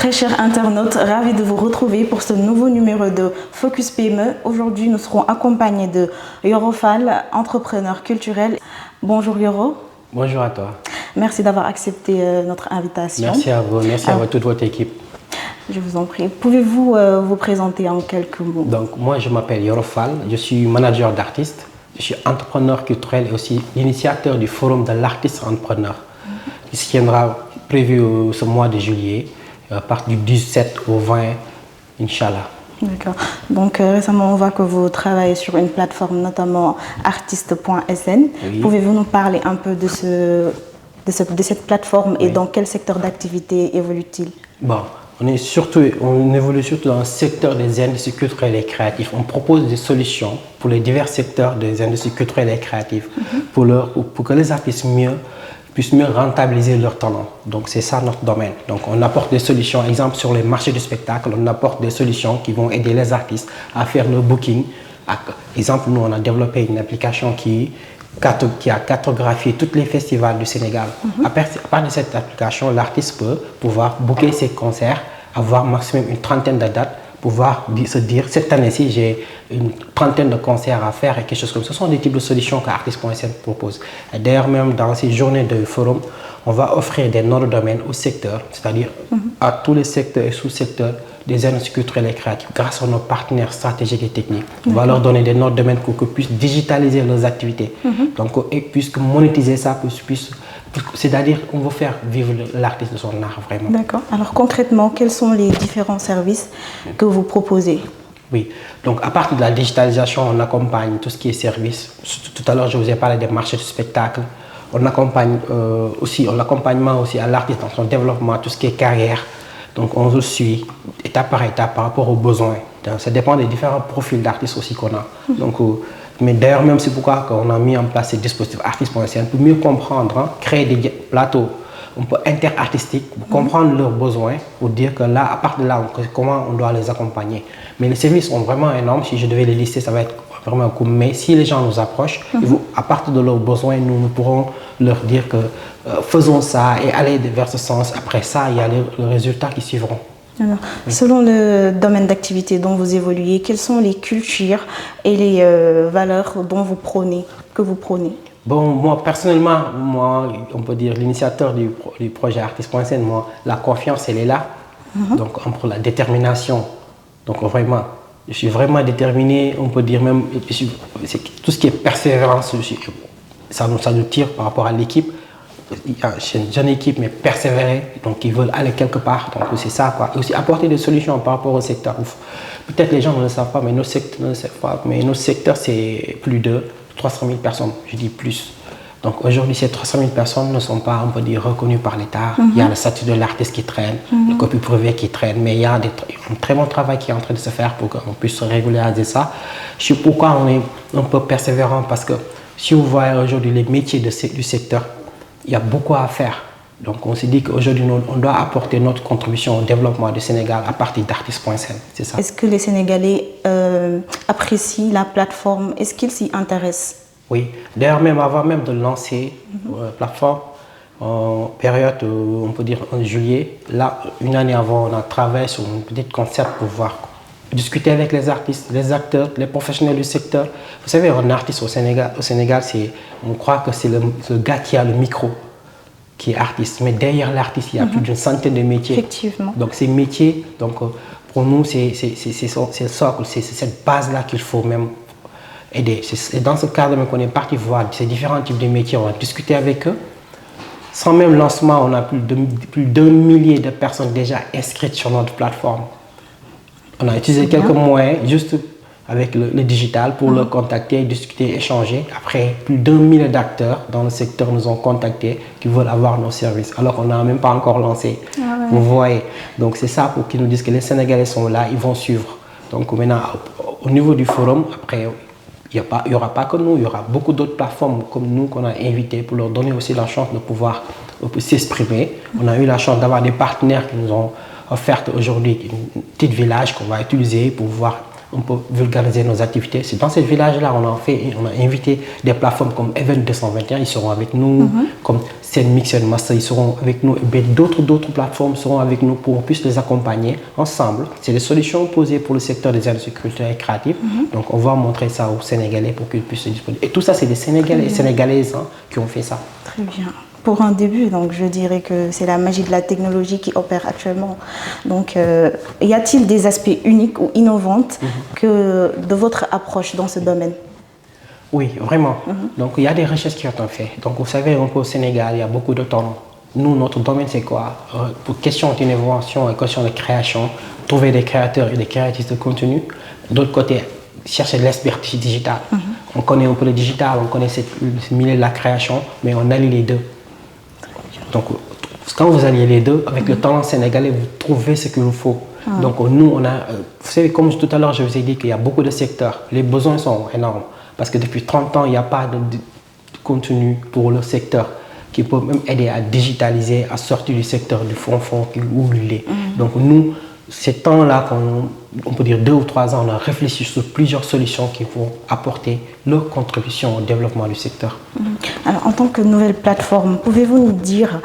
Très chers internautes, ravi de vous retrouver pour ce nouveau numéro de Focus PME. Aujourd'hui, nous serons accompagnés de Yoro Fall, entrepreneur culturel. Bonjour Yoro. Bonjour à toi. Merci d'avoir accepté notre invitation. Merci à vous, merci à toute votre équipe. Je vous en prie. Pouvez-vous vous présenter en quelques mots? Donc, moi, je m'appelle Yoro Fall, je suis manager d'artistes, je suis entrepreneur culturel et aussi l'initiateur du forum de l'artiste entrepreneur, qui se tiendra prévu ce mois de juillet, à partir du 17 au 20, Inch'Allah. D'accord. Donc récemment, on voit que vous travaillez sur une plateforme, notamment artiste.sn. Oui. Pouvez-vous nous parler un peu de cette plateforme et dans quel secteur d'activité évolue-t-il? Bon, on évolue surtout dans le secteur des industries culturelles et créatives. On propose des solutions pour les divers secteurs des industries culturelles et créatives pour que les artistes puissent mieux rentabiliser leur talent. Donc c'est ça notre domaine. Donc on apporte des solutions, exemple sur les marchés du spectacle, on apporte des solutions qui vont aider les artistes à faire le booking. Exemple, nous on a développé une application qui a cartographié tous les festivals du Sénégal. À partir de cette application, l'artiste peut pouvoir booker ses concerts, avoir maximum une trentaine de dates, pouvoir se dire cette année-ci j'ai une trentaine de concerts à faire et quelque chose comme ça. Ce sont des types de solutions qu'artiste.sn propose. D'ailleurs, même dans ces journées de forum, on va offrir des noms de domaine au secteur, c'est-à-dire à tous les secteurs et sous-secteurs des industries culturelles et créatives, grâce à nos partenaires stratégiques et techniques. On va leur donner des noms de domaine pour qu'ils puissent digitaliser leurs activités. Donc, et puissent monétiser ça, c'est-à-dire on veut faire vivre l'artiste de son art vraiment. D'accord. Alors concrètement, quels sont les différents services que vous proposez? Oui, donc à partir de la digitalisation, on accompagne tout ce qui est service. Tout à l'heure, je vous ai parlé des marchés de spectacle. On accompagne l'accompagnement aussi à l'artiste dans son développement, tout ce qui est carrière. Donc on le suit étape par étape par rapport aux besoins. Donc, ça dépend des différents profils d'artistes aussi qu'on a. Donc, mais d'ailleurs, même c'est pourquoi on a mis en place ces dispositifs artiste.sn pour mieux comprendre, créer des plateaux un peu interartistiques pour comprendre leurs besoins, pour dire que là, à partir de là, comment on doit les accompagner. Mais les services sont vraiment énormes. Si je devais les lister, ça va être vraiment un coup. Mais si les gens nous approchent, à partir de leurs besoins, nous pourrons leur dire que faisons ça et aller vers ce sens. Après ça, il y a les résultats qui suivront. Alors, selon le domaine d'activité dont vous évoluez, quelles sont les cultures et les valeurs que vous prônez? Bon, moi, personnellement, on peut dire l'initiateur du projet artiste.sn, moi, la confiance, elle est là. Donc, pour la détermination. Donc, vraiment, je suis vraiment déterminé. On peut dire même, tout ce qui est persévérance, ça nous tire par rapport à l'équipe. C'est une jeune équipe, mais persévérée, donc ils veulent aller quelque part. Donc, c'est ça, quoi. Et aussi apporter des solutions par rapport au secteur. Peut-être les gens ne le savent pas, mais notre secteur, c'est plus de 300 000 personnes, je dis plus. Donc aujourd'hui, ces 300 000 personnes ne sont pas, on peut dire, reconnues par l'État. Il y a le statut de l'artiste qui traîne, le copie privée qui traîne, mais il y a un très bon travail qui est en train de se faire pour qu'on puisse régulariser ça. Je sais pourquoi on est un peu persévérant, parce que si vous voyez aujourd'hui les métiers du secteur, il y a beaucoup à faire. Donc on s'est dit qu'aujourd'hui, on doit apporter notre contribution au développement du Sénégal à partir d'artiste.sn. C'est ça. Est-ce que les Sénégalais apprécient la plateforme? Est-ce qu'ils s'y intéressent? Oui. D'ailleurs, avant même de lancer la plateforme, en période, on peut dire en juillet, là, une année avant, on a travaillé sur un petit concept pour pouvoir discuter avec les artistes, les acteurs, les professionnels du secteur. Vous savez, un artiste au Sénégal, on croit que c'est le gars qui a le micro qui est artiste. Mais derrière l'artiste, il y a plus d'une centaine de métiers. Effectivement. Donc ces métiers, pour nous, c'est le socle, c'est cette base-là qu'il faut même aider. C'est dans ce cadre qu'on est parti voir ces différents types de métiers. On a discuté avec eux. Sans même lancement, on a plus d'1 millier de personnes déjà inscrites sur notre plateforme. On a utilisé quelques moyens juste avec le digital pour le contacter, discuter, échanger. Après, plus d'1 millier d'acteurs dans le secteur nous ont contactés qui veulent avoir nos services. Alors qu'on n'a même pas encore lancé. Vous voyez. Donc c'est ça pour qu'ils nous disent que les Sénégalais sont là, ils vont suivre. Donc maintenant, au niveau du forum, après, il n'y aura pas que nous, il y aura beaucoup d'autres plateformes comme nous qu'on a invitées pour leur donner aussi la chance de pouvoir s'exprimer. On a eu la chance d'avoir des partenaires qui nous ont offert aujourd'hui un petit village qu'on va utiliser pour pouvoir on peut vulgariser nos activités. C'est dans ces villages-là, on a invité des plateformes comme Event 221, ils seront avec nous, comme Scène Mix and Master, ils seront avec nous, et d'autres plateformes seront avec nous pour qu'on puisse les accompagner ensemble. C'est des solutions posées pour le secteur des industries culturelles et créatives. Donc, on va montrer ça aux Sénégalais pour qu'ils puissent se disposer. Et tout ça, c'est des Sénégalais et Sénégalaises qui ont fait ça. Très bien. Pour un début, donc je dirais que c'est la magie de la technologie qui opère actuellement. Donc, y a-t-il des aspects uniques ou innovants de votre approche dans ce domaine? Oui, vraiment. Donc, il y a des recherches qui ont été faites. Donc, vous savez, un peu au Sénégal, il y a beaucoup de talents. Nous, notre domaine, c'est quoi? Pour question d'innovation et question de création, trouver des créateurs et des créatrices de contenu. D'autre côté, chercher de l'expertise digitale. On connaît un peu le digital, on connaît le milieu de la création, mais on allie les deux. Donc, quand vous alliez les deux, avec le talent sénégalais, vous trouvez ce qu'il vous faut. Donc, nous, on a, vous savez, comme tout à l'heure, je vous ai dit qu'il y a beaucoup de secteurs. Les besoins sont énormes. Parce que depuis 30 ans, il n'y a pas de contenu pour le secteur qui peut même aider à digitaliser, à sortir du secteur du fond où il est. Donc, nous, ces temps-là, on peut dire 2 ou 3 ans, on a réfléchi sur plusieurs solutions qui vont apporter leur contribution au développement du secteur. Alors, en tant que nouvelle plateforme, pouvez-vous nous dire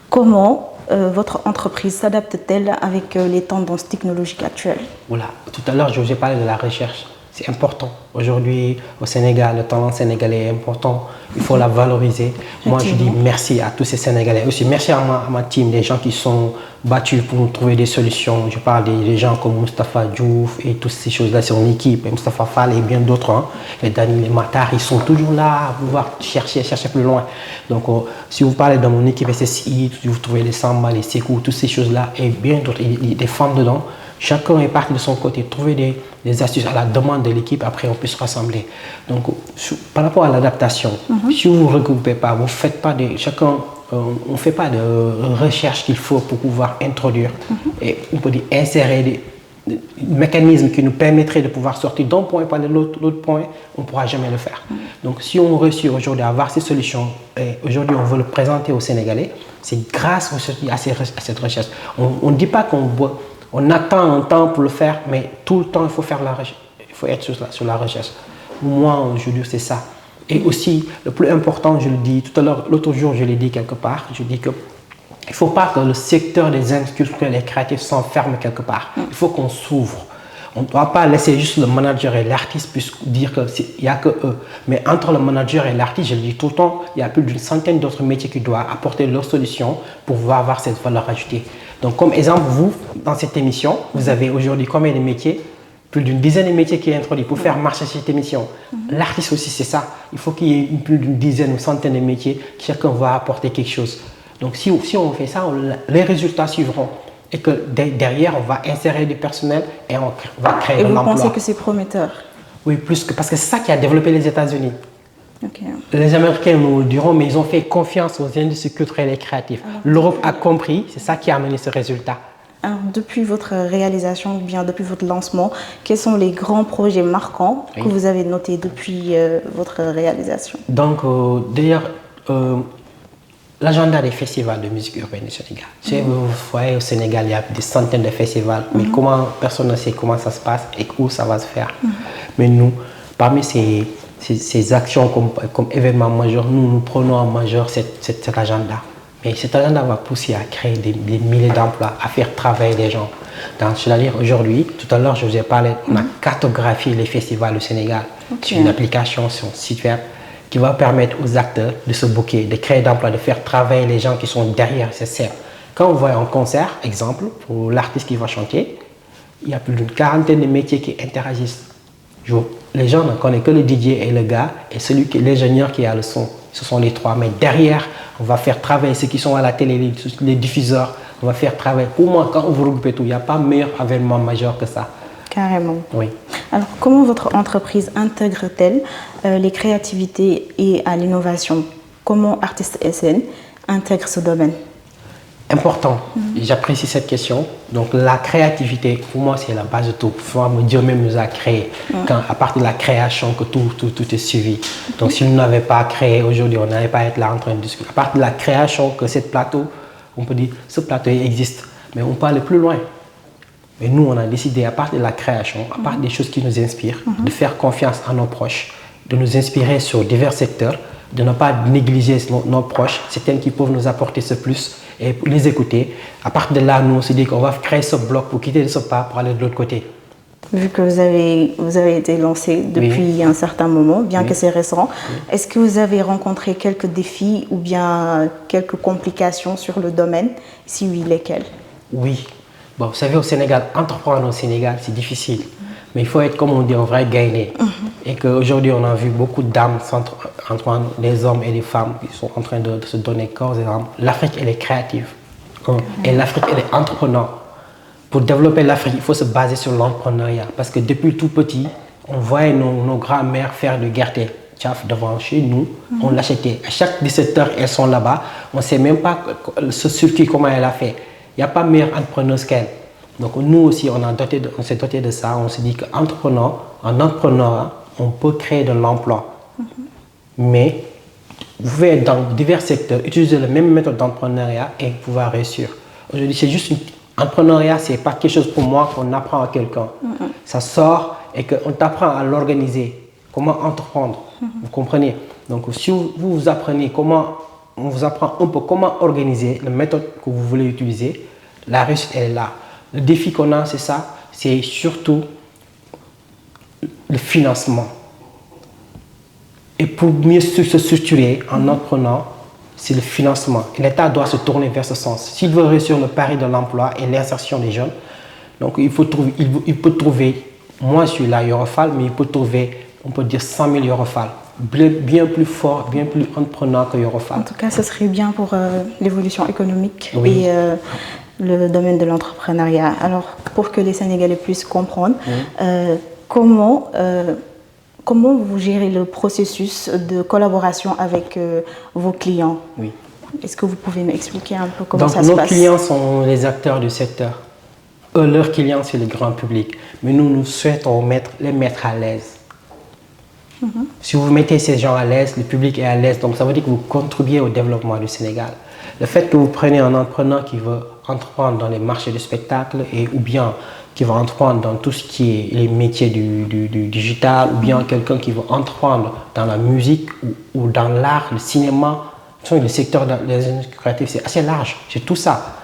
comment votre entreprise s'adapte-t-elle avec les tendances technologiques actuelles? Voilà, tout à l'heure, je vous ai parlé de la recherche. C'est important. Aujourd'hui, au Sénégal, le talent sénégalais est important. Il faut la valoriser. Moi, je dis merci à tous ces Sénégalais. Aussi, merci à ma team, des gens qui sont battus pour nous trouver des solutions. Je parle des gens comme Moustapha Diouf et toutes ces choses-là, c'est mon équipe. Et Moustapha Fall et bien d'autres. Les Dani, les Matar, ils sont toujours là à pouvoir chercher plus loin. Donc, si vous parlez de mon équipe SSI, vous trouvez les Samba, les Sekou, toutes ces choses-là et bien d'autres, il y a des femmes dedans. Chacun est parti de son côté, trouver des astuces à la demande de l'équipe, après on peut se rassembler. Donc, par rapport à l'adaptation, si vous ne regroupez pas, vous faites pas on ne fait pas de recherche qu'il faut pour pouvoir introduire et on peut dire insérer des mécanismes qui nous permettraient de pouvoir sortir d'un point par l'autre point, on ne pourra jamais le faire. Donc, si on réussit aujourd'hui à avoir ces solutions et aujourd'hui on veut le présenter aux Sénégalais, c'est grâce à cette recherche. On ne dit pas on attend un temps pour le faire, mais tout le temps, il faut faire la recherche. Il faut être sur la recherche. Moi, aujourd'hui, c'est ça. Et aussi, le plus important, je le dis tout à l'heure, l'autre jour, je l'ai dit quelque part, je dis qu'il ne faut pas que le secteur des industries culturelles et créatives s'enferme quelque part. Il faut qu'on s'ouvre. On ne doit pas laisser juste le manager et l'artiste puissent dire qu'il n'y a que eux. Mais entre le manager et l'artiste, je le dis tout le temps, il y a plus d'une centaine d'autres métiers qui doivent apporter leurs solutions pour pouvoir avoir cette valeur ajoutée. Donc, comme exemple, vous, dans cette émission, vous avez aujourd'hui combien de métiers? Plus d'une dizaine de métiers qui sont introduits pour faire marcher cette émission. L'artiste aussi, c'est ça. Il faut qu'il y ait plus d'une dizaine ou centaine de métiers, chacun va apporter quelque chose. Donc, si on fait ça, les résultats suivront. Et que derrière, on va insérer du personnel et on va créer de l'emploi. Et vous pensez que c'est prometteur? Oui, parce que c'est ça qui a développé les États-Unis. Okay. Les Américains nous le diront, mais ils ont fait confiance aux industries culturelles et créatives. L'Europe a compris, c'est ça qui a amené ce résultat. Alors, depuis votre réalisation, bien depuis votre lancement, quels sont les grands projets marquants que vous avez notés depuis votre réalisation? Donc, d'ailleurs, l'agenda des festivals de musique urbaine du Sénégal. Vous voyez, au Sénégal, il y a des centaines de festivals, mais personne ne sait comment ça se passe et où ça va se faire. Mais nous, parmi ces actions comme événements majeurs, nous prenons en majeur cet agenda. Mais cet agenda va pousser à créer des milliers d'emplois, à faire travailler les gens. C'est-à-dire aujourd'hui, tout à l'heure, je vous ai parlé, on a cartographié les festivals du Sénégal. C'est une application sur le site web qui va permettre aux acteurs de se booker, de créer d'emplois, de faire travailler les gens qui sont derrière ces scènes. Quand on voit un concert, exemple, pour l'artiste qui va chanter, il y a plus d'une quarantaine de métiers qui interagissent. Les gens ne connaissent que le DJ et le gars et l'ingénieur qui a le son. Ce sont les trois. Mais derrière, on va faire travailler ceux qui sont à la télé, les diffuseurs. On va faire travailler. Pour moi, quand vous regroupez tout, il n'y a pas meilleur événement majeur que ça. Carrément. Oui. Alors, comment votre entreprise intègre-t-elle les créativités et à l'innovation? Comment Artist SN intègre ce domaine? Important. J'apprécie cette question. Donc, la créativité, pour moi, c'est la base de tout. Dieu même nous a créé. À partir de la création, que tout est suivi. Donc, si nous n'avions pas créé aujourd'hui, on n'allait pas être là en train de discuter. À partir de la création, que ce plateau, on peut dire, ce plateau existe. Mais on peut aller plus loin. Mais nous, on a décidé, à part de la création, à part des choses qui nous inspirent, de faire confiance à nos proches, de nous inspirer sur divers secteurs, de ne pas négliger nos proches, c'est elles qui peuvent nous apporter ce plus et les écouter. À partir de là, nous, on s'est dit qu'on va créer ce bloc pour quitter ce pas pour aller de l'autre côté. Vu que vous avez été lancé depuis un certain moment, bien que c'est récent, est-ce que vous avez rencontré quelques défis ou bien quelques complications sur le domaine? Si oui, lesquelles? Oui. Bon, vous savez, au Sénégal, entreprendre au Sénégal, c'est difficile. Mais il faut être, comme on dit, un vrai gainer. Et qu'aujourd'hui, on a vu beaucoup d'âmes entre les hommes et les femmes qui sont en train de se donner corps et âme. L'Afrique, elle est créative. Et l'Afrique, elle est entreprenante. Pour développer l'Afrique, il faut se baser sur l'entrepreneuriat. Parce que depuis tout petit, on voyait nos grands-mères faire du gâteau devant chez nous. On l'achetait. À chaque 17 heures, elles sont là-bas. On ne sait même pas ce circuit, comment elle a fait. Il n'y a pas meilleure entrepreneuse qu'elle. Donc nous aussi, on s'est doté de ça. On s'est dit qu'en entrepreneur, on peut créer de l'emploi. Mais vous pouvez être dans divers secteurs, utiliser la même méthode d'entrepreneuriat et pouvoir réussir. Aujourd'hui, c'est juste l'entrepreneuriat, ce n'est pas quelque chose pour moi qu'on apprend à quelqu'un. Ça sort et qu'on t'apprend à l'organiser. Comment entreprendre. Vous comprenez? Donc si vous apprenez on vous apprend un peu comment organiser la méthode que vous voulez utiliser, la réussite elle est là. Le défi qu'on a, c'est ça, c'est surtout le financement. Et pour mieux se structurer en entreprenant, c'est le financement. L'État doit se tourner vers ce sens. S'il veut réussir le pari de l'emploi et l'insertion des jeunes, donc il peut trouver, moi je suis là, Yorofal, mais il peut trouver, on peut dire 100 000 Yorofal. Bien plus fort, bien plus entreprenant que Yorofal. En tout cas, ce serait bien pour l'évolution économique et le domaine de l'entrepreneuriat. Alors, pour que les Sénégalais puissent comprendre, comment vous gérez le processus de collaboration avec vos clients? Est-ce que vous pouvez m'expliquer un peu comment ça se passe? Nos clients sont les acteurs du secteur. Leurs clients, c'est le grand public. Mais nous souhaitons les mettre à l'aise. Si vous mettez ces gens à l'aise, le public est à l'aise, donc ça veut dire que vous contribuez au développement du Sénégal. Le fait que vous preniez un entrepreneur qui veut entreprendre dans les marchés du spectacle ou bien qui va entreprendre dans tout ce qui est les métiers du digital ou bien quelqu'un qui veut entreprendre dans la musique ou dans l'art, le cinéma, le secteur des industries créatives, c'est assez large, c'est tout ça.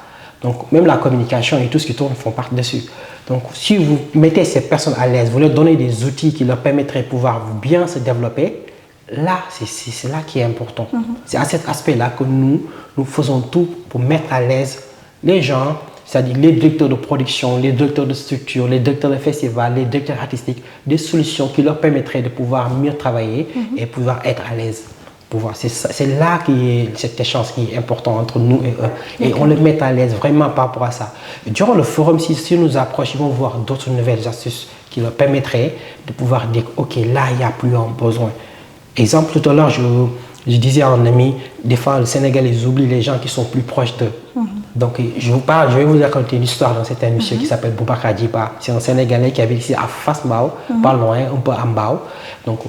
Donc même la communication et tout ce qui tourne font partie dessus. Donc si vous mettez ces personnes à l'aise, vous leur donnez des outils qui leur permettraient de pouvoir bien se développer, là, c'est là qui est important. C'est à cet aspect-là que nous faisons tout pour mettre à l'aise les gens, c'est-à-dire les directeurs de production, les directeurs de structure, les directeurs de festivals, les directeurs artistiques, des solutions qui leur permettraient de pouvoir mieux travailler et pouvoir être à l'aise. C'est là qu'il y a cet échange qui est important entre nous et eux. Et on les met à l'aise vraiment par rapport à ça. Durant le forum, si nous approchent, ils vont voir d'autres nouvelles astuces qui leur permettraient de pouvoir dire « Ok, là, il n'y a plus un besoin ». Exemple, tout à l'heure, je disais à un ami, des fois, le Sénégal, ils oublient les gens qui sont plus proches d'eux. Donc, je vais vous raconter une histoire dans cette émission qui s'appelle Boubacar Djiba. C'est un Sénégalais qui habite ici à Fass Mbao, pas loin, un peu à Mbao. Donc,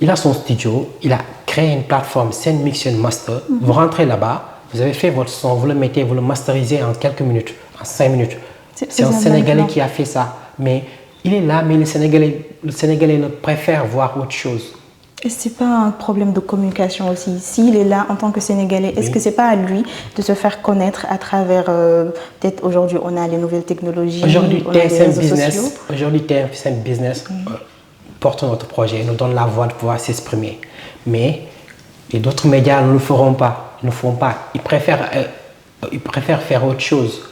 il a son studio, il a créé une plateforme Scène Mix Master. Vous rentrez là-bas, vous avez fait votre son, vous le mettez, vous le masterisez en quelques minutes, en 5 minutes. C'est un Sénégalais qui a fait ça. Mais il est là, mais le Sénégalais ne préfère voir autre chose. Et ce n'est pas un problème de communication aussi? S'il est là en tant que Sénégalais, est-ce que ce n'est pas à lui de se faire connaître à travers, peut-être aujourd'hui on a les nouvelles technologies, aujourd'hui on a les réseaux sociaux? Aujourd'hui TSM Business porte notre projet, nous donne la voie de pouvoir s'exprimer. Mais d'autres médias ne le feront pas, Ils préfèrent faire autre chose.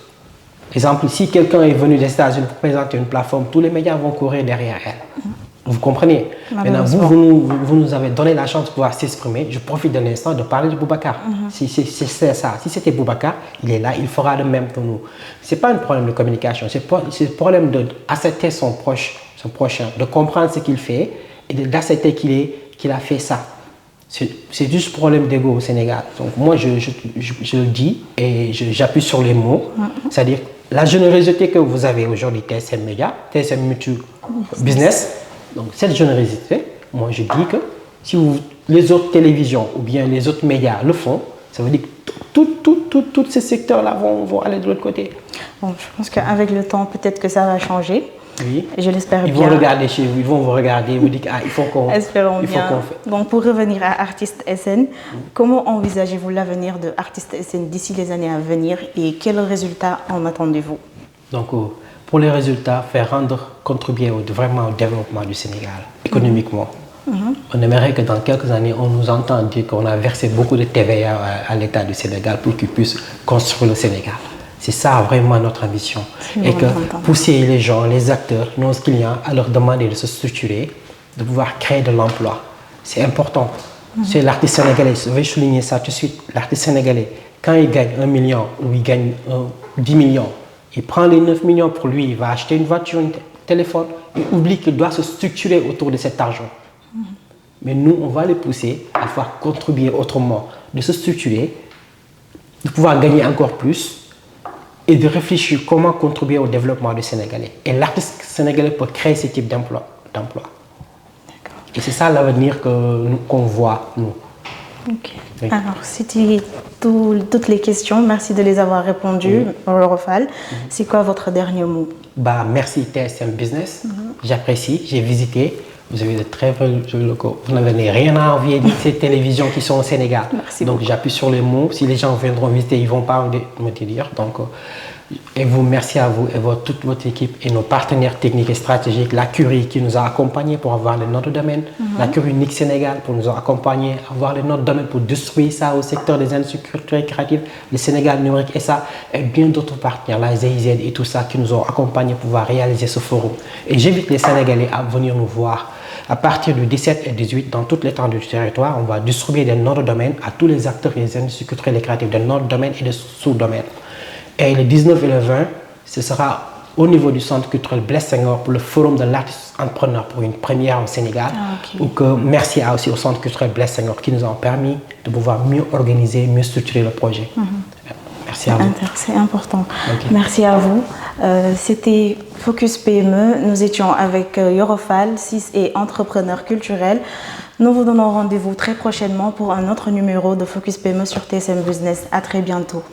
Exemple, si quelqu'un est venu des États-Unis pour présenter une plateforme, tous les médias vont courir derrière elle. Vous comprenez? Maintenant, vous nous avez donné la chance de pouvoir s'exprimer. Je profite de l'instant de parler de Boubacar. Si c'est ça, si c'était Boubacar, il est là, il fera le même que nous. Ce n'est pas un problème de communication, c'est le problème d'accepter son prochain, de comprendre ce qu'il fait et d'accepter qu'il a fait ça. C'est juste problème d'ego au Sénégal. Donc moi, je le dis et j'appuie sur les mots. C'est-à-dire la générosité que vous avez aujourd'hui, TSM Media, TSM Mutual Business. Donc cette générosité, moi je dis que si les autres télévisions ou bien les autres médias le font, Ça veut dire que tous ces secteurs-là vont aller de l'autre côté. Bon, je pense qu'avec le temps, peut-être que ça va changer. Oui. Je l'espère bien. Ils vont regarder chez vous, ils vont vous regarder et vous dire il faut qu'on Espérons il faut bien. qu'on fait. Donc, pour revenir à Artiste SN, comment envisagez-vous l'avenir de Artiste SN d'ici les années à venir et quels résultats en attendez-vous? Donc, pour les résultats, contribuer vraiment au développement du Sénégal, économiquement. On aimerait que dans quelques années, on nous entende dire qu'on a versé beaucoup de TVA à l'État du Sénégal pour qu'il puisse construire le Sénégal. C'est ça vraiment notre ambition. Et que pousser les gens, les acteurs, nos clients à leur demander de se structurer, de pouvoir créer de l'emploi. C'est important. C'est l'artiste sénégalais, je vais souligner ça tout de suite. L'artiste sénégalais, quand il gagne 1 million ou il gagne 10 millions, il prend les 9 millions pour lui, il va acheter une voiture, un téléphone, il oublie qu'il doit se structurer autour de cet argent. Mais nous, on va les pousser à pouvoir contribuer autrement, de se structurer, de pouvoir gagner encore plus et de réfléchir comment contribuer au développement du Sénégalais. Et l'artiste sénégalais peut créer ce type d'emploi. Et c'est ça l'avenir qu'on voit, nous. Ok. Oui. Alors, c'était toutes les questions. Merci de les avoir répondues, Yorofal. C'est quoi votre dernier mot? Merci TSM Business. J'apprécie, j'ai visité. Vous avez de très jolis locaux. Vous n'avez rien à envier de ces télévisions qui sont au Sénégal. Merci donc j'appuie sur les mots. Si les gens viendront visiter, ils ne vont pas me dire. Donc, et vous, merci à vous et toute votre équipe et nos partenaires techniques et stratégiques. La Curie qui nous a accompagnés pour avoir le nom de domaine. La Curie Nick Sénégal pour nous accompagner, avoir le nom de domaine pour distribuer ça au secteur des industries culturelles et créatives. Le Sénégal numérique et ça. Et bien d'autres partenaires, la GIZ et tout ça qui nous ont accompagnés pour pouvoir réaliser ce forum. Et j'invite les Sénégalais à venir nous voir. À partir du 17 et 18, dans toute l'étendue du territoire, on va distribuer des noms de domaine à tous les acteurs des industries culturelles et créatives, des noms de domaine et des sous-domaines. Et le 19 et le 20, ce sera au niveau du centre culturel Blaise Senghor pour le forum de l'artiste entrepreneur pour une première au Sénégal. Merci aussi au centre culturel Blaise Senghor qui nous ont permis de pouvoir mieux organiser, mieux structurer le projet. Merci à vous. C'est important. Merci à vous. C'était Focus PME. Nous étions avec Yorofal, CIS et entrepreneur culturel. Nous vous donnons rendez-vous très prochainement pour un autre numéro de Focus PME sur TSM Business. À très bientôt.